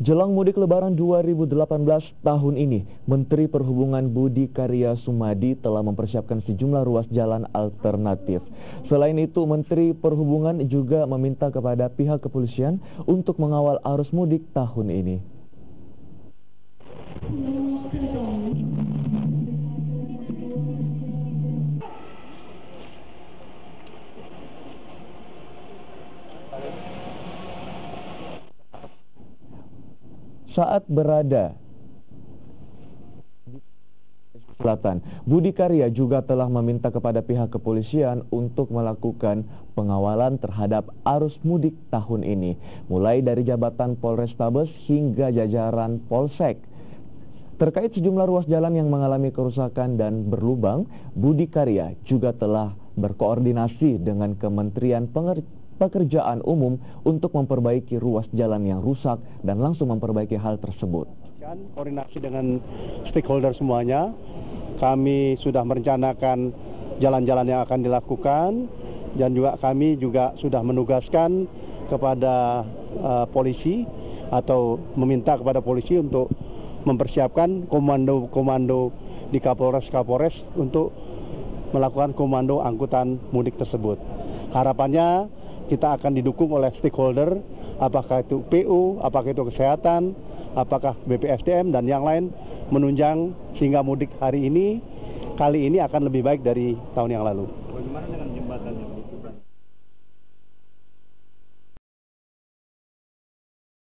Jelang mudik Lebaran 2018 tahun ini, Menteri Perhubungan Budi Karya Sumadi telah mempersiapkan sejumlah ruas jalan alternatif. Selain itu, Menteri Perhubungan juga meminta kepada pihak kepolisian untuk mengawal arus mudik tahun ini. Saat berada di Selatan, Budi Karya juga telah meminta kepada pihak kepolisian untuk melakukan pengawalan terhadap arus mudik tahun ini, mulai dari jabatan Polrestabes hingga jajaran Polsek. Terkait sejumlah ruas jalan yang mengalami kerusakan dan berlubang, Budi Karya juga telah berkoordinasi dengan Kementerian Pekerjaan Umum untuk memperbaiki ruas jalan yang rusak dan langsung memperbaiki hal tersebut. Koordinasi dengan stakeholder semuanya, kami sudah merencanakan jalan-jalan yang akan dilakukan dan juga kami juga sudah menugaskan kepada polisi atau meminta kepada polisi untuk mempersiapkan komando-komando di Kapolres untuk melakukan komando angkutan mudik tersebut. Harapannya kita akan didukung oleh stakeholder, apakah itu PU, apakah itu kesehatan, apakah BPSDM, dan yang lain menunjang sehingga mudik kali ini akan lebih baik dari tahun yang lalu. Bagaimana dengan